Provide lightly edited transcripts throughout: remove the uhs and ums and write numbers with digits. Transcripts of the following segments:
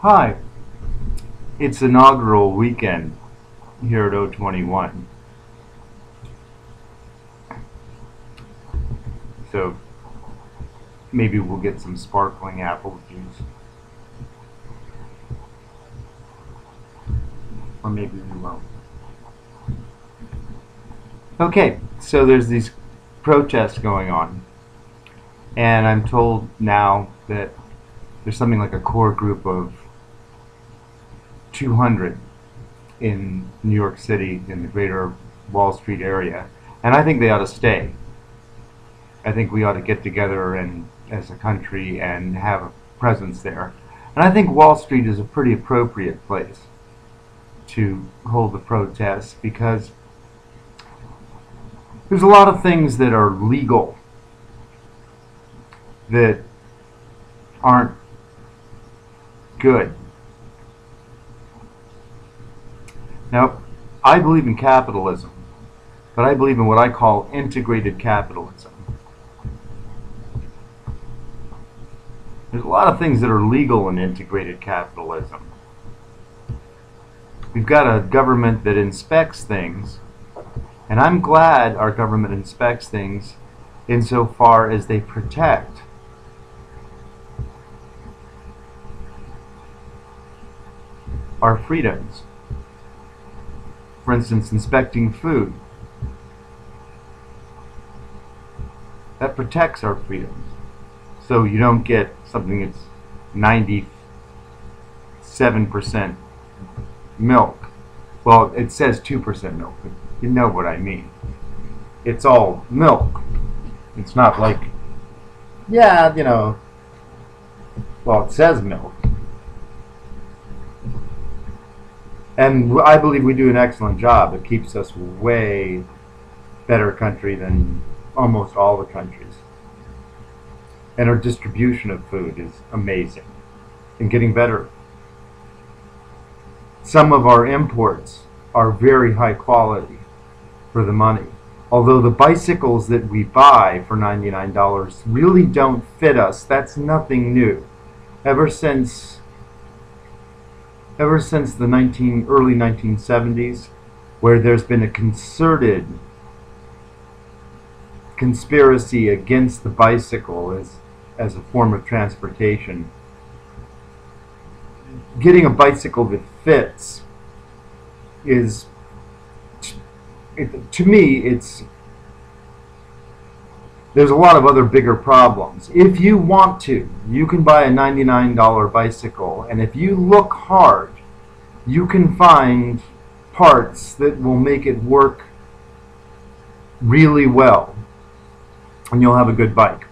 Hi, it's inaugural weekend here at O21. So maybe we'll get some sparkling apple juice. Or maybe we won't. Okay, so there's these protests going on. And I'm told now that there's something like a core group of 200 in New York City, in the greater Wall Street area. And I think they ought to stay. I think we ought to get together and, as a country, and have a presence there. And I think Wall Street is a pretty appropriate place to hold the protests because there's a lot of things that are legal that aren't good. Now, I believe in capitalism, but I believe in what I call integrated capitalism. There's a lot of things that are legal in integrated capitalism. We've got a government that inspects things, and I'm glad our government inspects things insofar as they protect our freedoms. For instance, inspecting food. That protects our freedoms. So you don't get something that's 97% milk. Well, it says 2% milk, but you know what I mean. It's all milk. It's not like, yeah, you know, well, it says milk. And I believe we do an excellent job. It keeps us way better country than almost all the countries. And our distribution of food is amazing and getting better. Some of our imports are very high quality for the money. Although the bicycles that we buy for $99 really don't fit us, that's nothing new. Ever since the early 1970s, where there's been a concerted conspiracy against the bicycle as a form of transportation. Getting a bicycle that fits is, to me, there's a lot of other bigger problems. If you want to, you can buy a $99 bicycle, and if you look hard, you can find parts that will make it work really well, and you'll have a good bike.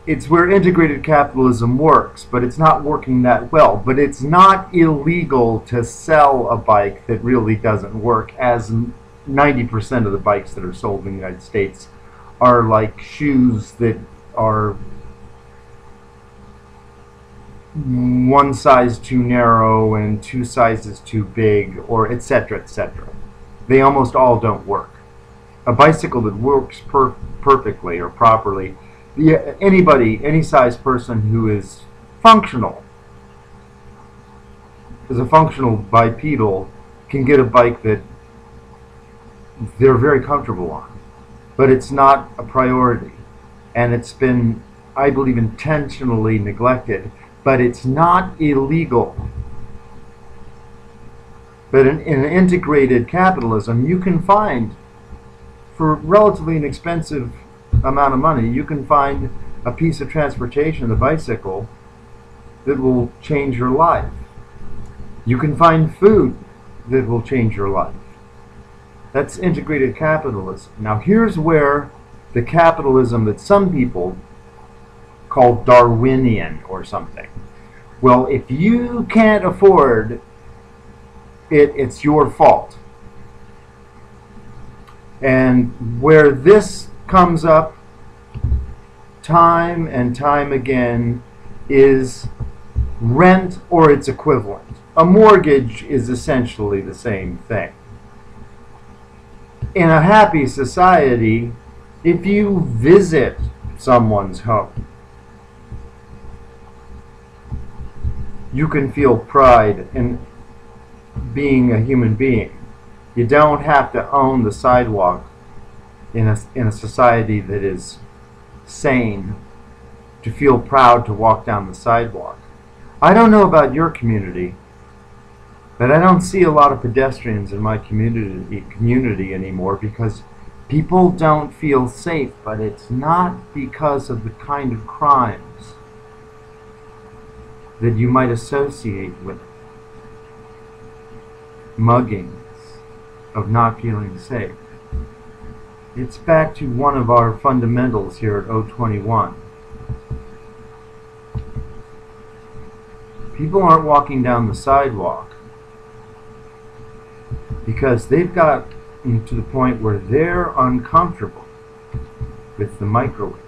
It's where integrated capitalism works, but it's not working that well. But it's not illegal to sell a bike that really doesn't work, as 90% of the bikes that are sold in the United States are like shoes that are one size too narrow and two sizes too big, or etc., etc. They almost all don't work. A bicycle that works perfectly or properly, anybody, any size person who is functional, is a functional bipedal, can get a bike that they're very comfortable on. But it's not a priority, and it's been, I believe, intentionally neglected. But it's not illegal. But in integrated capitalism, you can find, for relatively inexpensive amount of money, you can find a piece of transportation, the bicycle, that will change your life. You can find food that will change your life. That's integrated capitalism. Now here's where the capitalism that some people call Darwinian or something. Well, if you can't afford it, it's your fault. And where this comes up time and time again is rent or its equivalent. A mortgage is essentially the same thing. In a happy society, if you visit someone's home, you can feel pride in being a human being. You don't have to own the sidewalk in a society that is sane to feel proud to walk down the sidewalk. I don't know about your community, but I don't see a lot of pedestrians in my community anymore because people don't feel safe, but it's not because of the kind of crimes that you might associate with muggings, of not feeling safe. It's back to one of our fundamentals here at O21. People aren't walking down the sidewalk because they've got to the point where they're uncomfortable with the microwaves.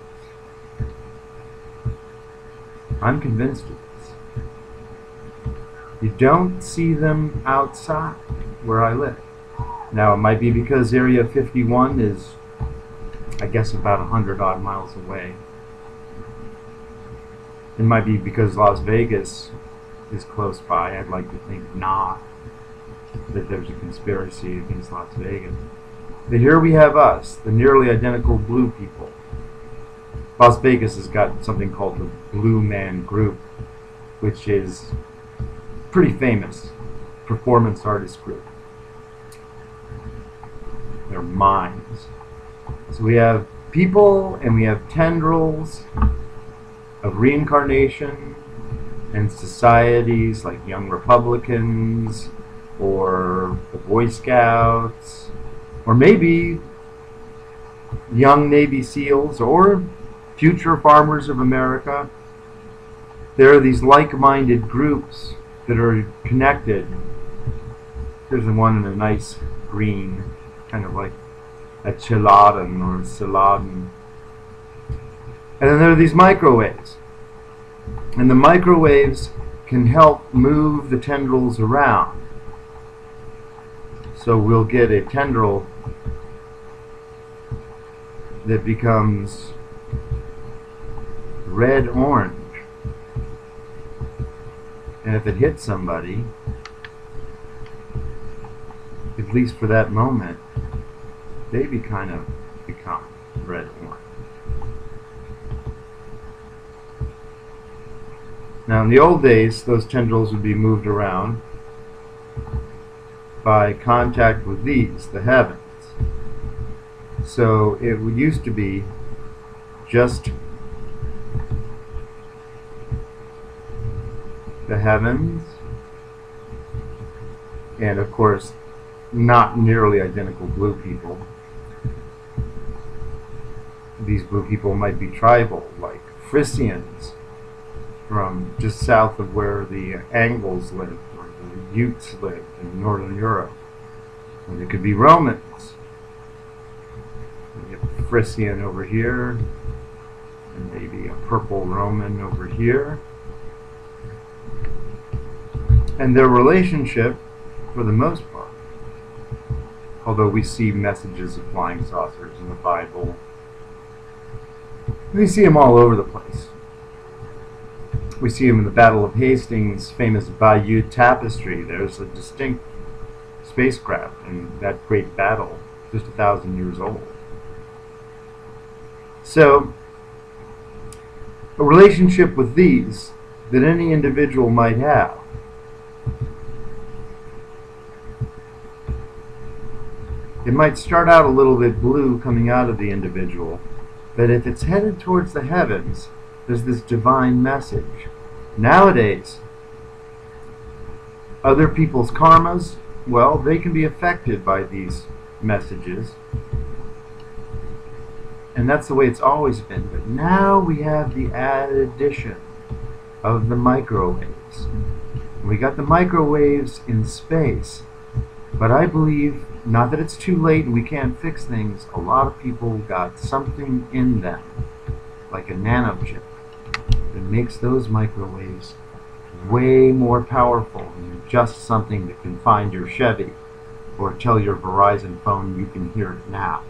I'm convinced of this. You don't see them outside where I live. Now, it might be because Area 51 is, I guess, about 100 odd miles away. It might be because Las Vegas is close by. I'd like to think not, that there's a conspiracy against Las Vegas. But here we have us, the nearly identical blue people. Las Vegas has got something called the Blue Man Group, which is pretty famous performance artist group. They're mimes. So we have people and we have tendrils of reincarnation and societies like Young Republicans or the Boy Scouts or maybe Young Navy SEALs or Future Farmers of America. There are these like-minded groups that are connected. There's one in a nice green, kind of like a Chiladen or a Ciladen. And then there are these microwaves. And the microwaves can help move the tendrils around. So we'll get a tendril that becomes red-orange. And if it hits somebody, at least for that moment, they become red-orange. Now in the old days, those tendrils would be moved around by contact with these, the heavens. So it used to be just the heavens, and of course not nearly identical blue people. These blue people might be tribal, like Frisians from just south of where the Angles lived, or the Utes lived in Northern Europe. And it could be Romans. You have Frisian over here, and maybe a purple Roman over here. And their relationship, for the most part, although we see messages of flying saucers in the Bible, we see them all over the place. We see them in the Battle of Hastings' famous Bayeux Tapestry. There's a distinct spacecraft in that great battle, just 1,000 years old. So, a relationship with these that any individual might have. It might start out a little bit blue coming out of the individual, but if it's headed towards the heavens, there's this divine message. Nowadays, other people's karmas, well, they can be affected by these messages. And that's the way it's always been. But now we have the added addition of the microwaves. We got the microwaves in space. But I believe, not that it's too late and we can't fix things, a lot of people got something in them, like a nanochip, that makes those microwaves way more powerful than just something that can find your Chevy or tell your Verizon phone you can hear it now.